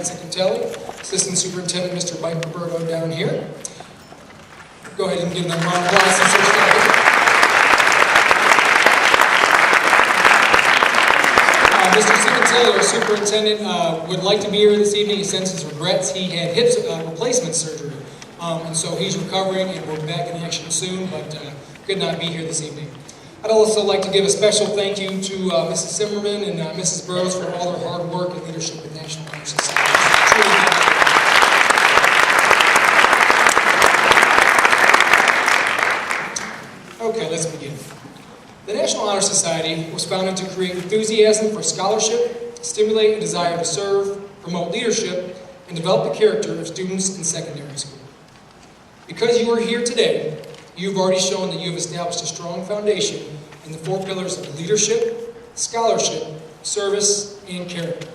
Secretary, Assistant Superintendent Mr. Mike Roberto down here. Go ahead and give them a round of applause since they're starting. Mr. Simontelli, our superintendent, would like to be here this evening. He sends his regrets. He had hip replacement surgery, and so he's recovering, and we're back in action soon, but could not be here this evening. I'd also like to give a special thank you to Mrs. Zimmerman and Mrs. Burrows for all their hard work and leadership at National Honor Society. Okay, let's begin. The National Honor Society was founded to create enthusiasm for scholarship, stimulate a desire to serve, promote leadership, and develop the character of students in secondary school. Because you are here today, you've already shown that you have established a strong foundation in the 4 pillars of leadership, scholarship, service, and character.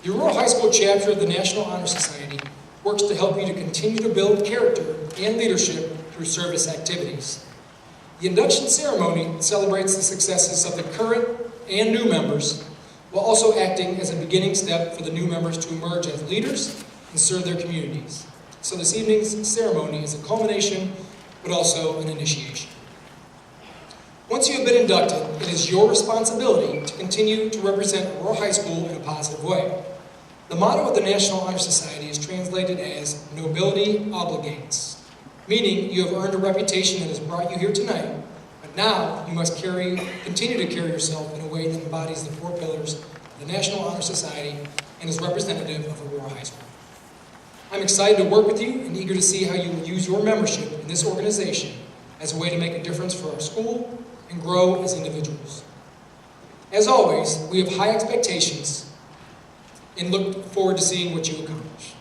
The Aurora High School chapter of the National Honor Society works to help you to continue to build character and leadership through service activities. The induction ceremony celebrates the successes of the current and new members, while also acting as a beginning step for the new members to emerge as leaders and serve their communities. So this evening's ceremony is a culmination, but also an initiation. Once you have been inducted, it is your responsibility to continue to represent Aurora High School in a positive way. The motto of the National Honor Society is translated as "Nobility Obligates," meaning you have earned a reputation that has brought you here tonight, but now you must continue to carry yourself in a way that embodies the 4 pillars of the National Honor Society and is representative of Aurora High School. I'm excited to work with you and eager to see how you will use your membership in this organization as a way to make a difference for our school and grow as individuals. As always, we have high expectations and look forward to seeing what you accomplish.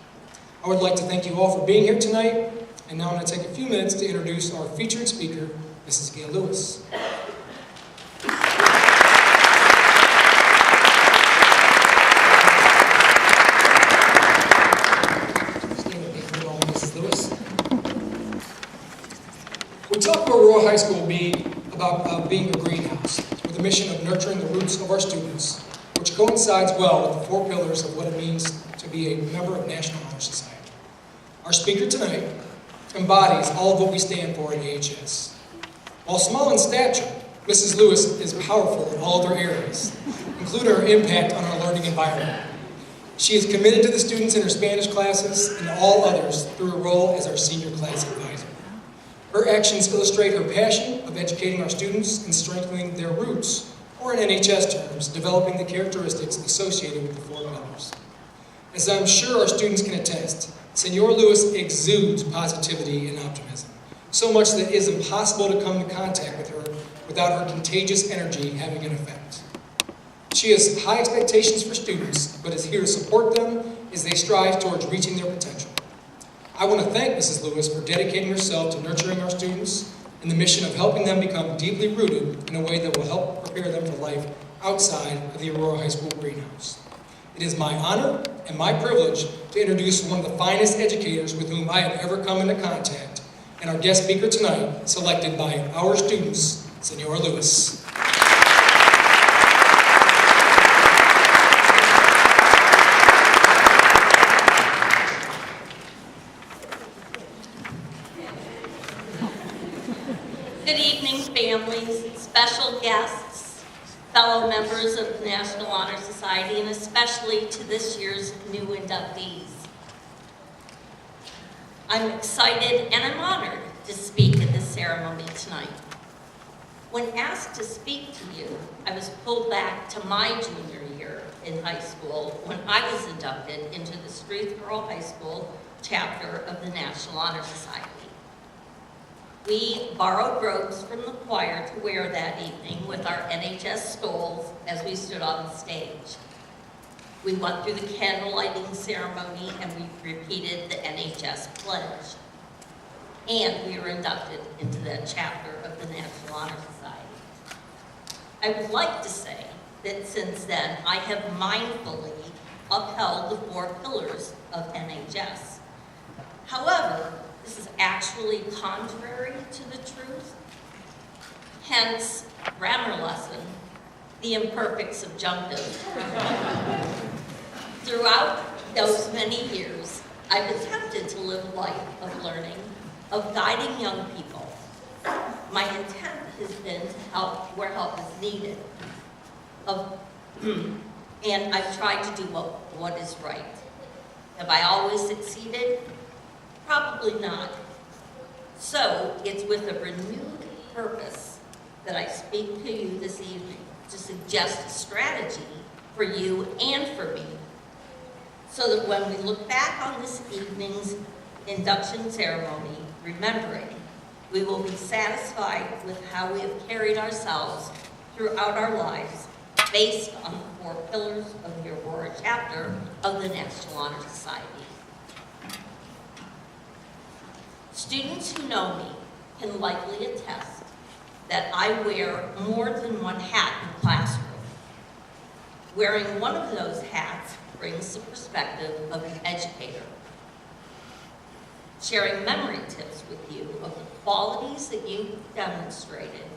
I would like to thank you all for being here tonight, and now I'm going to take a few minutes to introduce our featured speaker, Mrs. Gail Lewis. We talk about Aurora High School about being a greenhouse with a mission of nurturing the roots of our students, which coincides well with the 4 pillars of what it means to be a member of National Honor Society. Our speaker tonight embodies all of what we stand for at AHS. While small in stature, Mrs. Lewis is powerful in all of her areas, including her impact on our learning environment. She is committed to the students in her Spanish classes and all others through her role as our senior class advisor. Her actions illustrate her passion of educating our students and strengthening their roots, or in NHS terms, developing the characteristics associated with the 4 pillars. As I'm sure our students can attest, Senora Lewis exudes positivity and optimism, so much that it is impossible to come into contact with her without her contagious energy having an effect. She has high expectations for students, but is here to support them as they strive towards reaching their potential. I want to thank Mrs. Lewis for dedicating herself to nurturing our students and the mission of helping them become deeply rooted in a way that will help prepare them for life outside of the Aurora High School greenhouse. It is my honor and my privilege to introduce one of the finest educators with whom I have ever come into contact, and our guest speaker tonight, selected by our students, Senora Lewis. Good evening, families, special guests, fellow members of the National Honor Society, and especially to this year's new inductees. I'm excited and I'm honored to speak at this ceremony tonight. When asked to speak to you, I was pulled back to my junior year in high school when I was inducted into the Streetsboro High School chapter of the National Honor Society. We borrowed robes from the choir to wear that evening with our NHS stoles as we stood on the stage. We went through the candle lighting ceremony and we repeated the NHS pledge. And we were inducted into that chapter of the National Honor Society. I would like to say that since then I have mindfully upheld the 4 pillars of NHS. However, this is actually contrary to the truth. Hence, grammar lesson, the imperfect subjunctive. Throughout those many years, I've attempted to live a life of learning, of guiding young people. My intent has been to help where help is needed, and I've tried to do what is right. Have I always succeeded? Probably not. So it's with a renewed purpose that I speak to you this evening to suggest a strategy for you and for me, so that when we look back on this evening's induction ceremony, remembering, we will be satisfied with how we have carried ourselves throughout our lives based on the 4 pillars of the Aurora chapter of the National Honor Society. Students who know me can likely attest that I wear more than one hat in the classroom. Wearing one of those hats brings the perspective of an educator. Sharing memory tips with you of the qualities that you demonstrated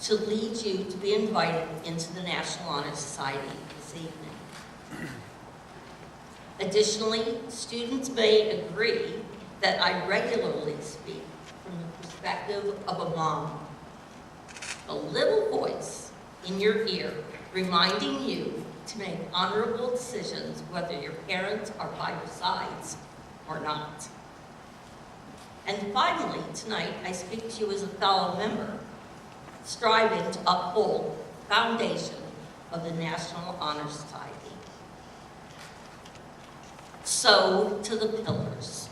to lead you to be invited into the National Honor Society this evening. Additionally, students may agree that I regularly speak from the perspective of a mom. A little voice in your ear reminding you to make honorable decisions whether your parents are by your sides or not. And finally, tonight, I speak to you as a fellow member, striving to uphold the foundation of the National Honor Society. So, to the pillars.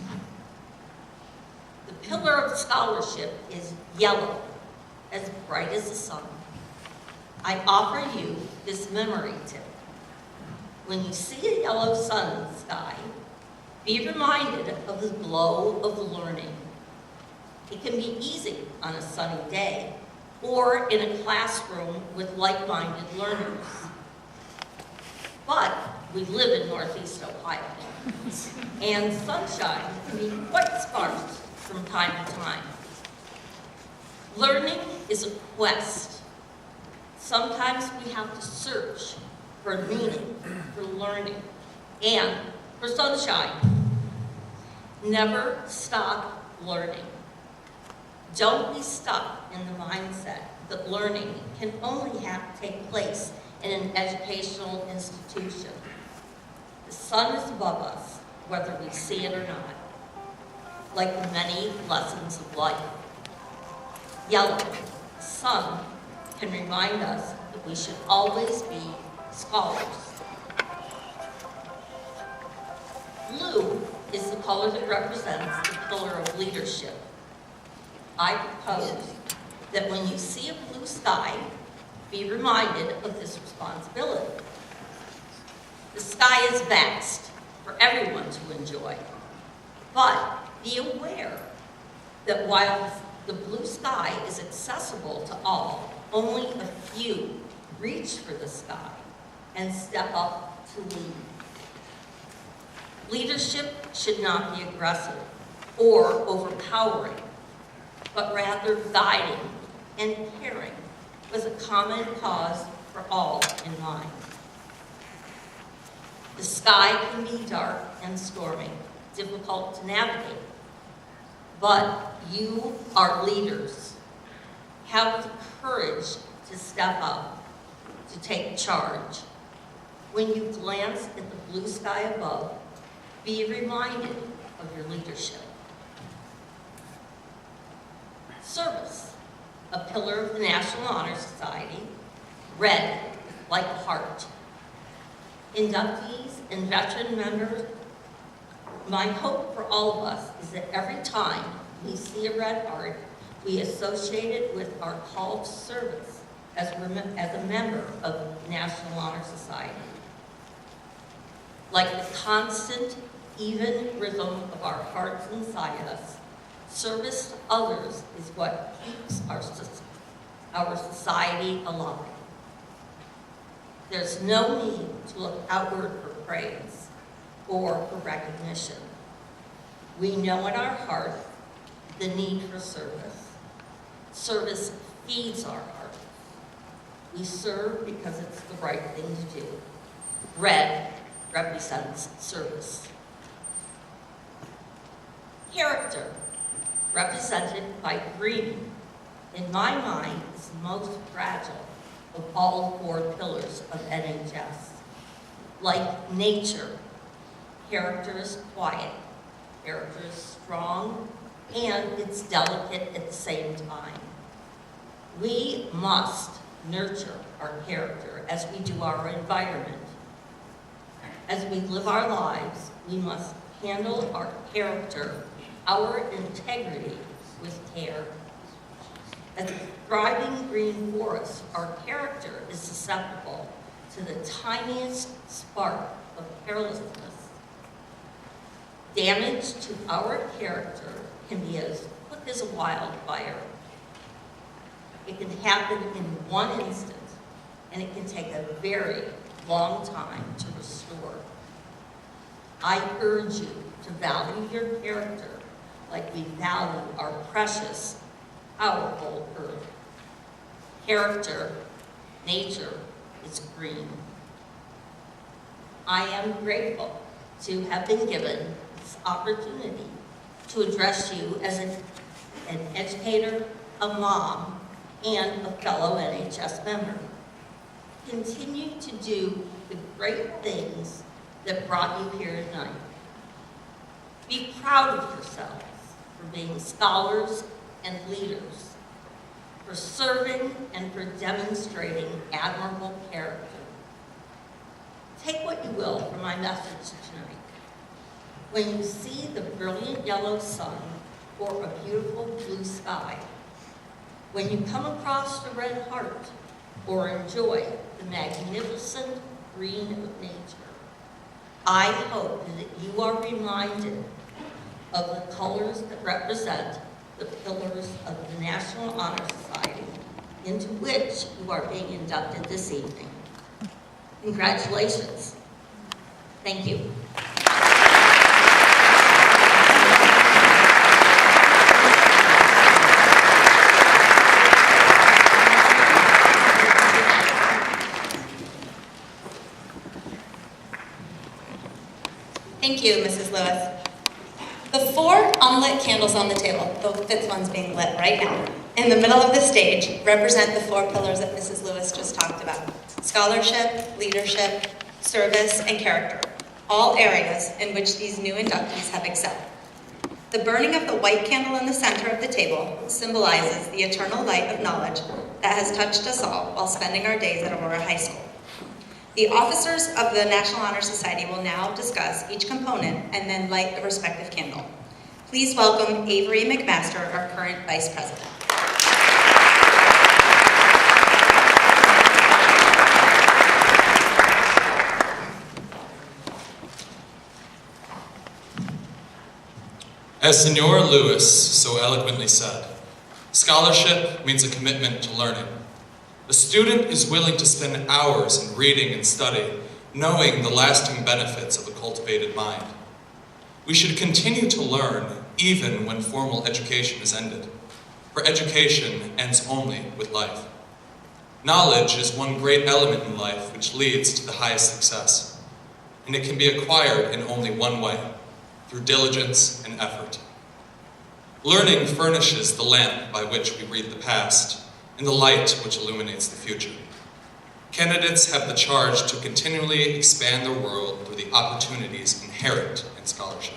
The pillar of scholarship is yellow, as bright as the sun. I offer you this memory tip. When you see a yellow sun in the sky, be reminded of the glow of learning. It can be easy on a sunny day or in a classroom with like-minded learners. But we live in Northeast Ohio, and sunshine can be quite sparse from time to time. Learning is a quest. Sometimes we have to search for meaning, for learning, and for sunshine. Never stop learning. Don't be stuck in the mindset that learning can only take place in an educational institution. The sun is above us, whether we see it or not, like the many lessons of life. Yellow, the sun, can remind us that we should always be scholars. Blue is the color that represents the pillar of leadership. I propose that when you see a blue sky, be reminded of this responsibility. The sky is vast for everyone to enjoy, but be aware that while the blue sky is accessible to all, only a few reach for the sky and step up to lead. Leadership should not be aggressive or overpowering, but rather guiding and caring with a common cause for all in mind. The sky can be dark and stormy, difficult to navigate, but you are leaders. Have the courage to step up, to take charge. When you glance at the blue sky above, be reminded of your leadership. Service, a pillar of the National Honor Society, red like a heart. Inductees and veteran members, my hope for all of us is that every time we see a red heart, we associate it with our call to service as a member of the National Honor Society. Like the constant, even rhythm of our hearts inside us, service to others is what keeps our society alive. There's no need to look outward for praise or for recognition. We know in our heart the need for service. Service feeds our heart. We serve because it's the right thing to do. Red represents service. Character, represented by green, in my mind is the most fragile of all 4 pillars of NHS. Like nature, character is quiet, character is strong, and it's delicate at the same time. We must nurture our character as we do our environment. As we live our lives, we must handle our character, our integrity, with care. As a thriving green forest, our character is susceptible to the tiniest spark of carelessness. Damage to our character can be as quick as a wildfire. It can happen in one instant, and it can take a very long time to restore. I urge you to value your character like we value our precious, powerful earth. Character, nature, is green. I am grateful to have been given this opportunity to address you as an educator, a mom, and a fellow NHS member. Continue to do the great things that brought you here tonight. Be proud of yourselves for being scholars and leaders, for serving and for demonstrating admirable character. Take what you will from my message tonight. When you see the brilliant yellow sun or a beautiful blue sky, when you come across the red heart or enjoy the magnificent green of nature, I hope that you are reminded of the colors that represent the pillars of the National Honor Society, into which you are being inducted this evening. Congratulations. Thank you. Thank you, Mrs. Lewis. The 4 unlit candles on the table, the 5th one's being lit right now, in the middle of the stage represent the 4 pillars that Mrs. Lewis just talked about: scholarship, leadership, service, and character, all areas in which these new inductees have excelled. The burning of the white candle in the center of the table symbolizes the eternal light of knowledge that has touched us all while spending our days at Aurora High School. The officers of the National Honor Society will now discuss each component and then light the respective candle. Please welcome Avery McMaster, our current Vice President. As Senor Lewis so eloquently said, scholarship means a commitment to learning. A student is willing to spend hours in reading and study, knowing the lasting benefits of a cultivated mind. We should continue to learn even when formal education is ended, for education ends only with life. Knowledge is one great element in life which leads to the highest success, and it can be acquired in only one way: through diligence and effort. Learning furnishes the lamp by which we read the past, and the light which illuminates the future. Candidates have the charge to continually expand their world through the opportunities inherent in scholarship.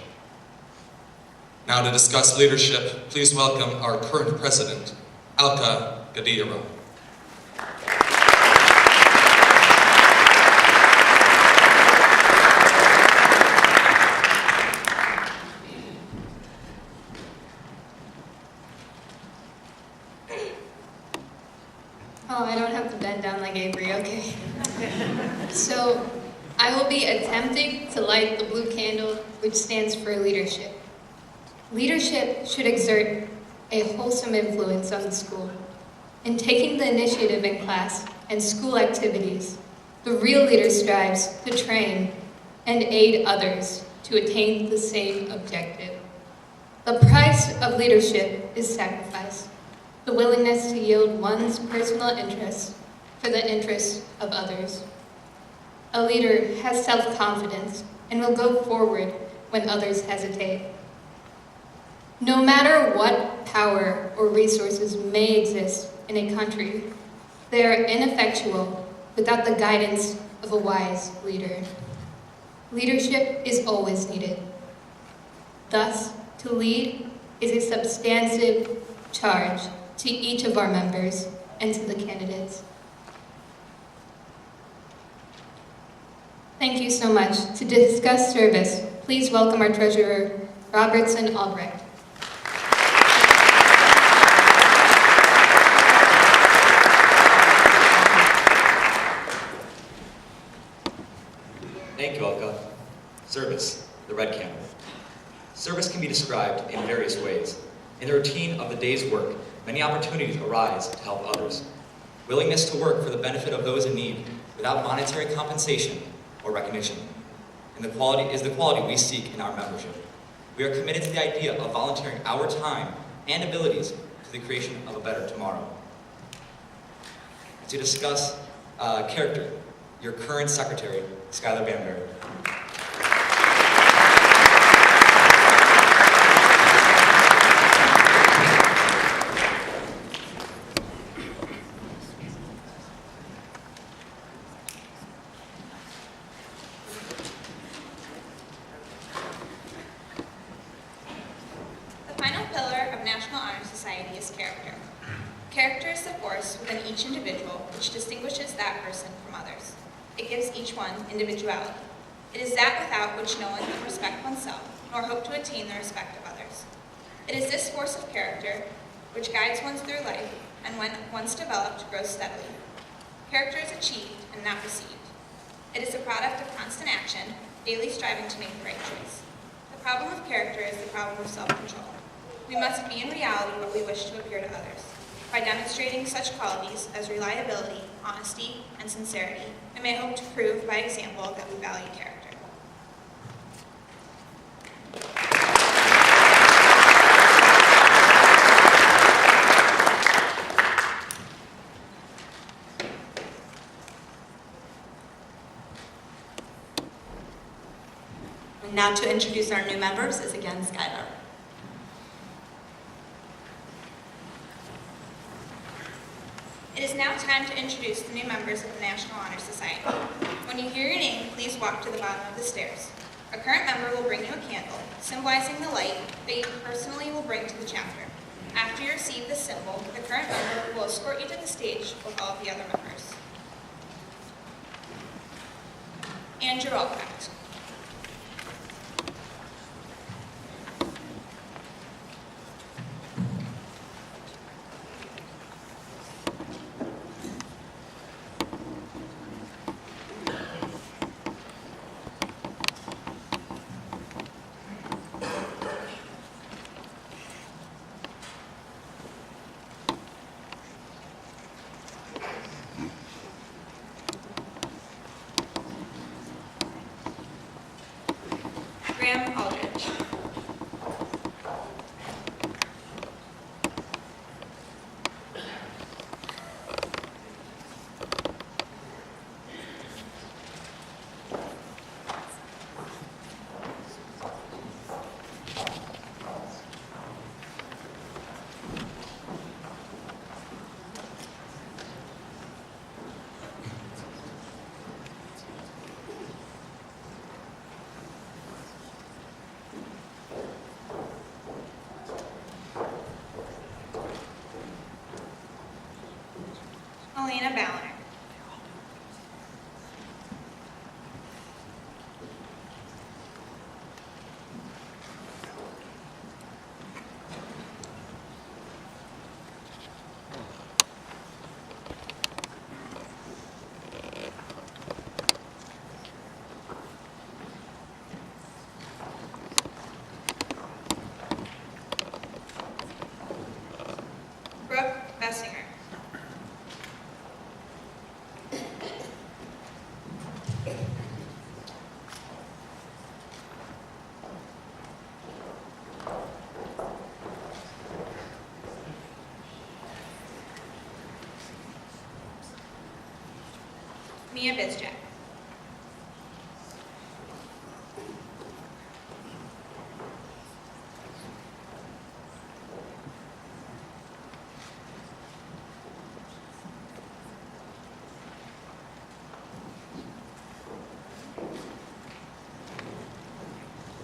Now to discuss leadership, please welcome our current president, Alka Gadira. Oh, I don't have to bend down like Avery, okay. So, I will be attempting to light the blue candle, which stands for leadership. Leadership should exert a wholesome influence on the school. In taking the initiative in class and school activities, the real leader strives to train and aid others to attain the same objective. The price of leadership is sacrifice. The willingness to yield one's personal interests for the interests of others. A leader has self-confidence and will go forward when others hesitate. No matter what power or resources may exist in a country, they are ineffectual without the guidance of a wise leader. Leadership is always needed. Thus, to lead is a substantive charge to each of our members and to the candidates. Thank you so much. To discuss service, please welcome our Treasurer, Robertson Albrecht. Thank you, Elka. Service, the red candle. Service can be described in various ways. In the routine of the day's work, many opportunities arise to help others. Willingness to work for the benefit of those in need without monetary compensation or recognition. And the quality we seek in our membership. We are committed to the idea of volunteering our time and abilities to the creation of a better tomorrow. To discuss character, your current secretary, Skylar Banbury. The final pillar of National Honor Society is character. Character is the force within each individual which distinguishes that person from others. It gives each one individuality. It is that without which no one can respect oneself, nor hope to attain the respect of others. It is this force of character which guides one through life, and when once developed, grows steadily. Character is achieved and not received. It is a product of constant action, daily striving to make the right choice. The problem of character is the problem of self-control. We must be in reality what we wish to appear to others. By demonstrating such qualities as reliability, honesty, and sincerity, we may hope to prove by example that we value character. And now to introduce our new members is again Skylar. It is now time to introduce the new members of the National Honor Society. When you hear your name, please walk to the bottom of the stairs. A current member will bring you a candle, symbolizing the light that you personally will bring to the chapter. After you receive this symbol, the current member will escort you to the stage with all of the other members. Andrew Albrecht. Graham Aldridge. Elena Balliner. Brooke Bessinger. Mia Bizjack.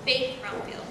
Faith Bromfield.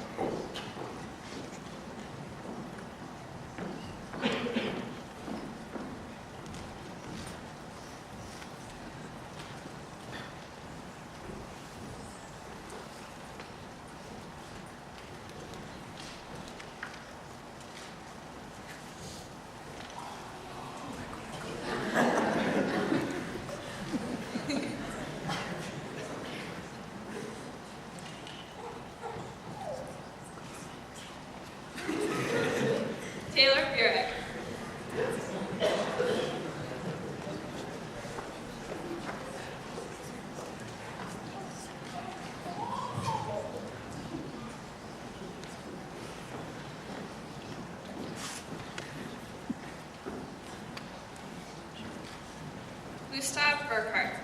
Taylor Burek. Gustav Burkhardt.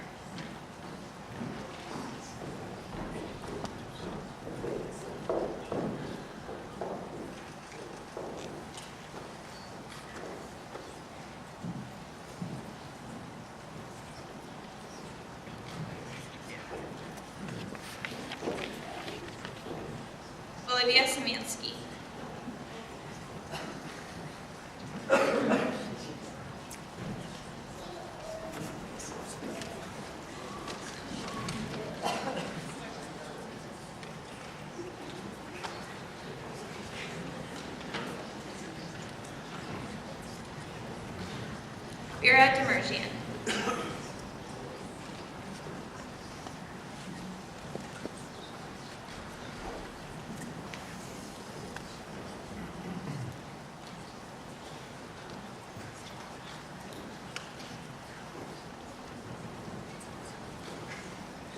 Olivia Szymanski. Vera Demerjian.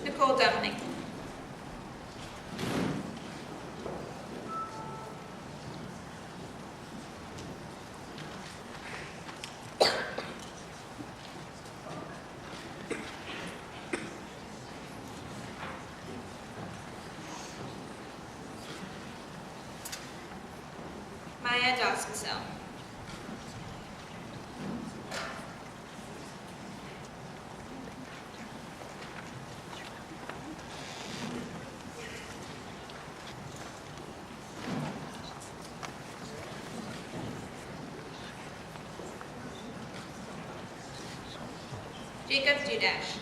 Nicole Demling. Maya Dosmisel. Jacob Dudash.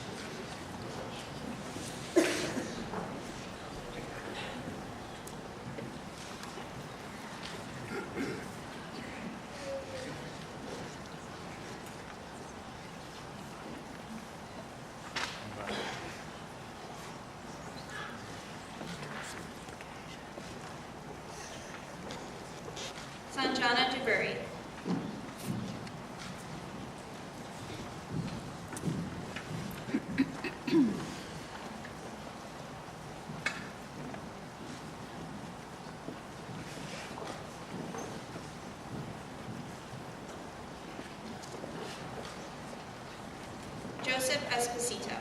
Sanjana Duburi. Joseph Esposito.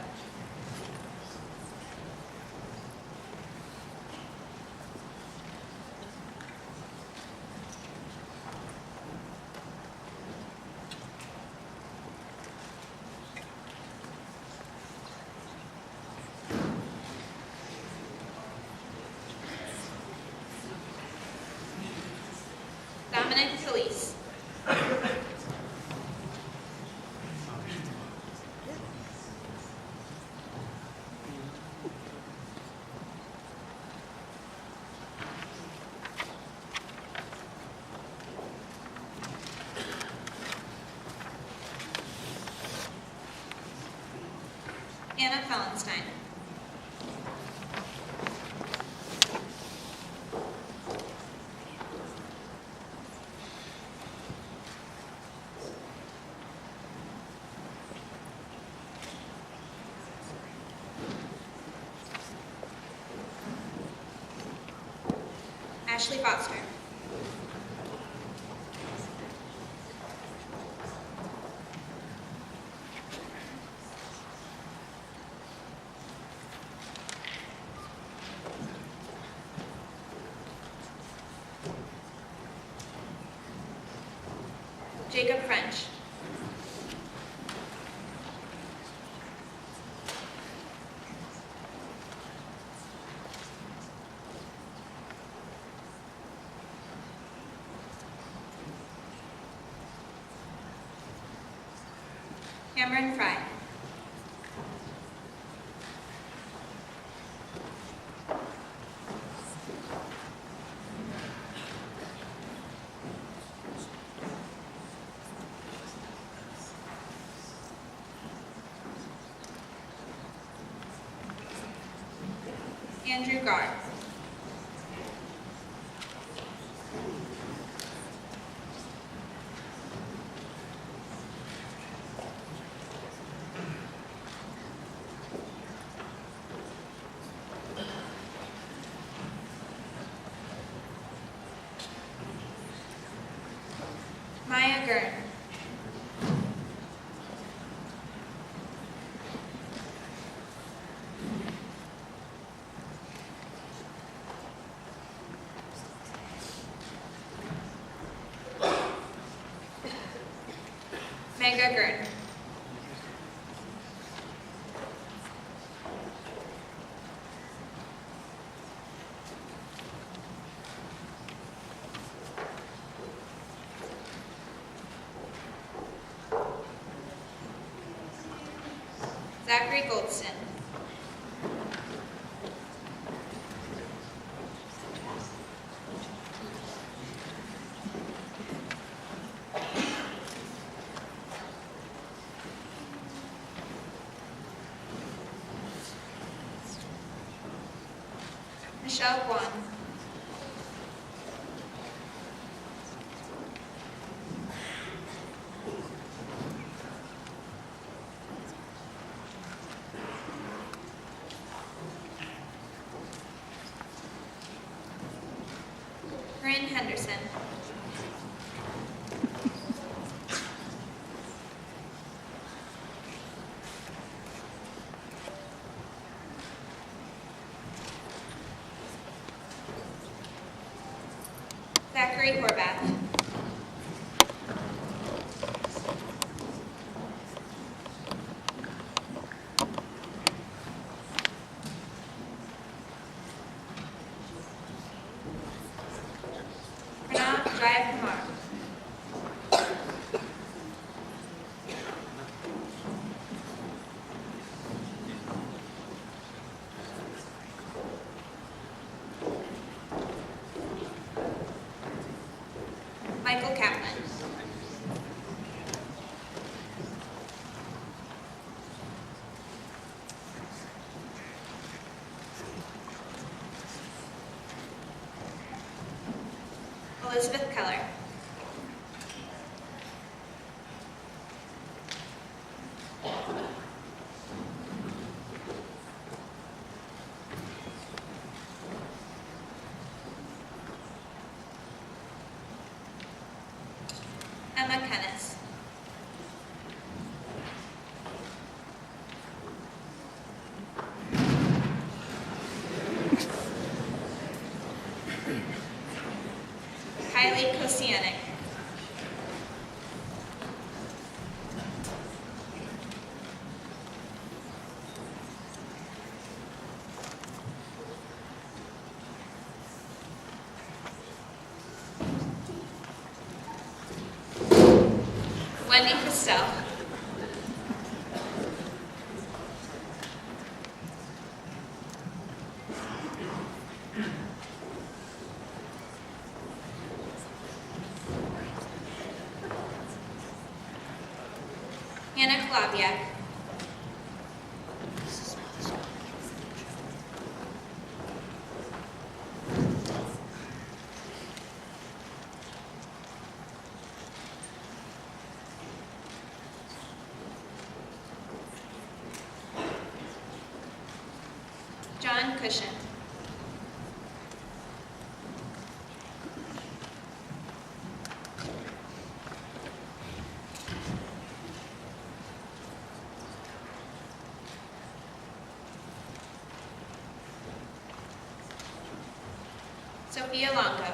Dominic Felice. Anna Fellenstein. Ashley Foster. Jacob French. Cameron Fry. Andrew Garth. Maya Gurn. Mega Gurn. Zachary Goldston. Michelle Guan. Corinne Henderson. Zachary Horvath. Pranav Jayakumar. Michael Kaplan. Elizabeth Keller. Emma Kennis. Kylie Kosianik. Wendy Christel. Hannah Klaviak. John Cushion. Sophia Longo.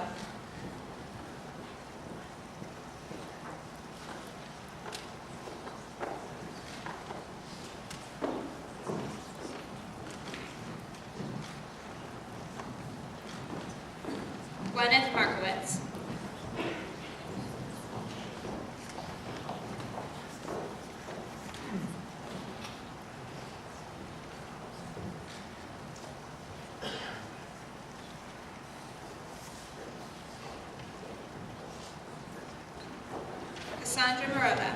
Gwyneth Markowitz. Cassandra Morova.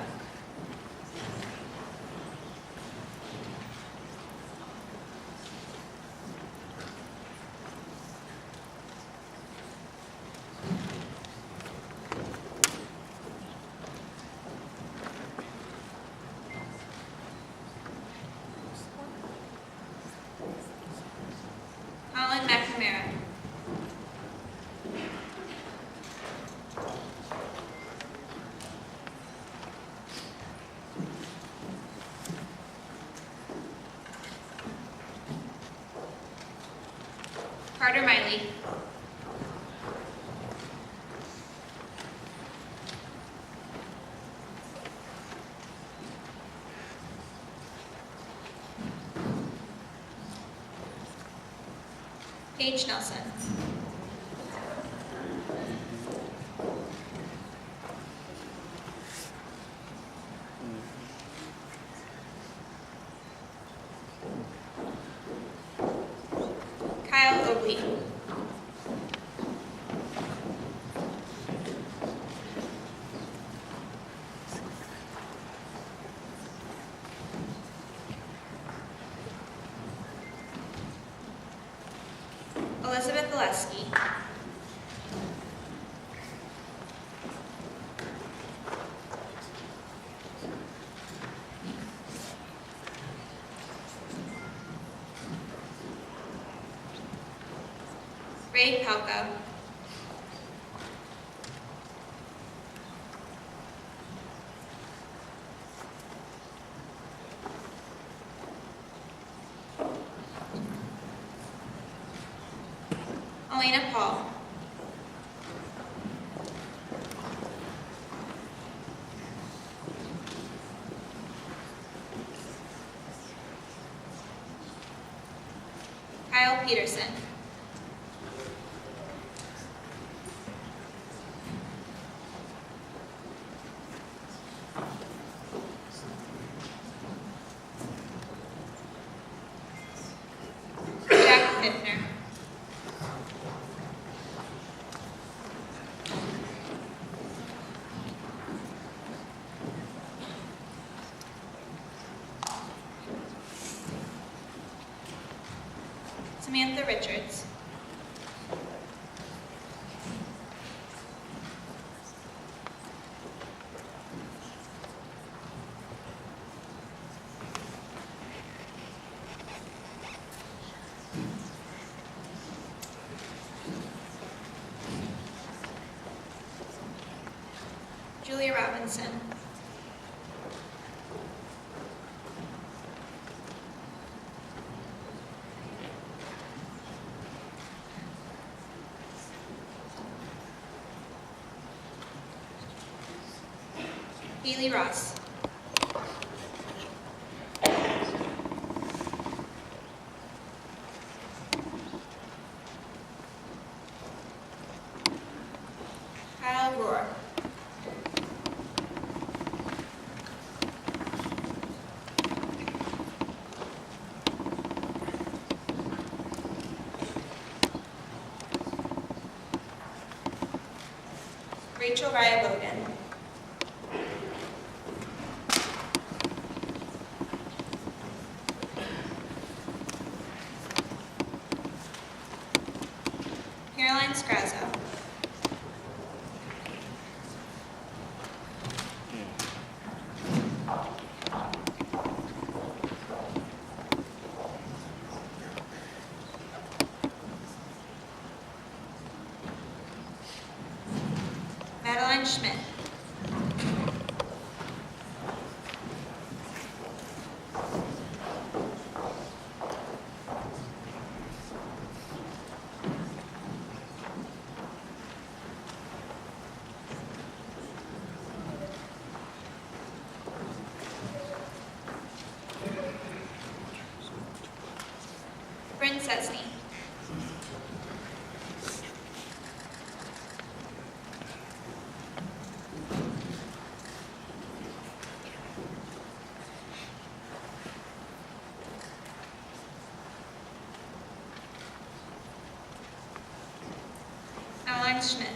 Colin McNamara. Carter Miley. Paige Nelson. Kyle Oakley. Elizabeth Oleski. Ray Palco. Elena Paul. Kyle Peterson. Jack Fittner. Samantha Richards. Julia Robinson. Haley Ross. Kyle Rohr. Rachel Raya Bogan. Caroline Scrazzo. Madeline Schmidt. Bryn Sesney. Adeline Smith.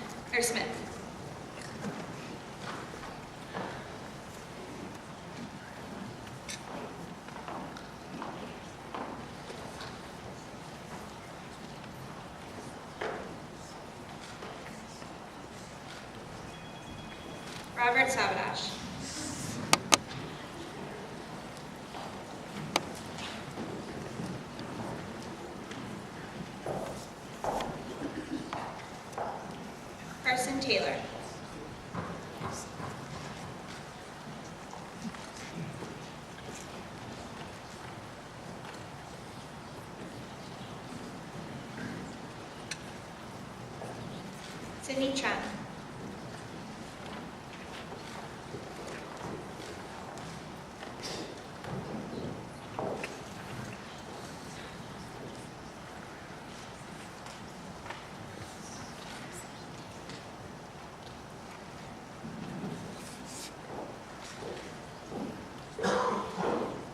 Robert Sabadash. Carson Taylor. Sydney Chen.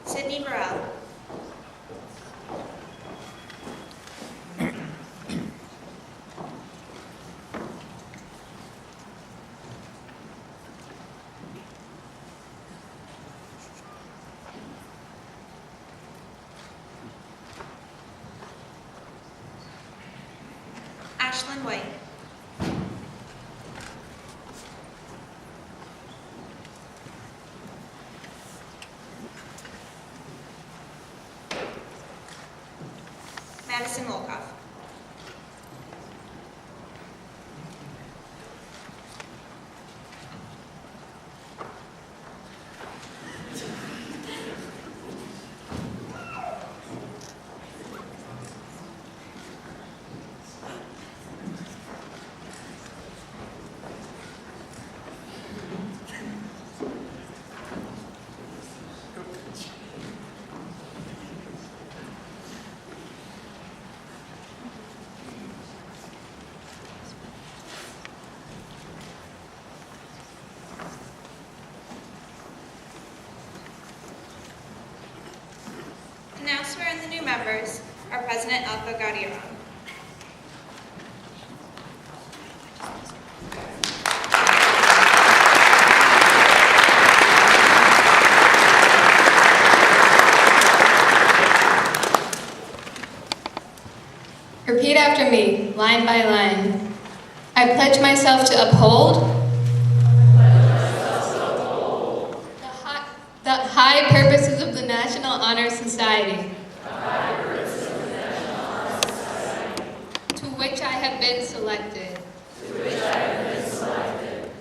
Sydney Burrell. Ashlyn White. Madison Wolkoff. And now swear in the new members, our President Alpha Gaudiron. Repeat after me, line by line. I pledge myself to uphold the high purposes of the National Honor Society, to which I have been selected,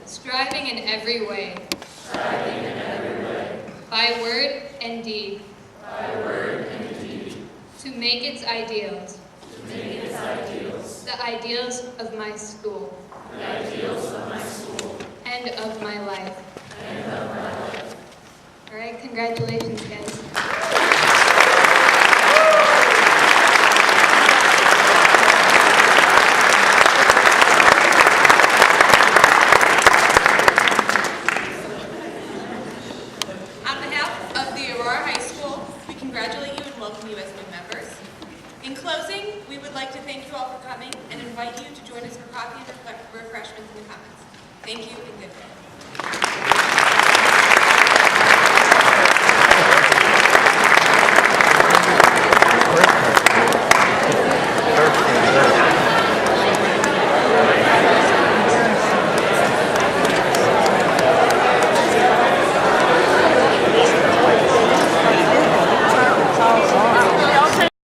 striving in every way, by word and deed, to make its ideals, the ideals of my school, and of my life. All right, congratulations, guys. On behalf of the Aurora High School, we congratulate you and welcome you as new members. In closing, we would like to thank you all for coming and invite you to join us for coffee and refreshments in the Commons. Thank you and good day.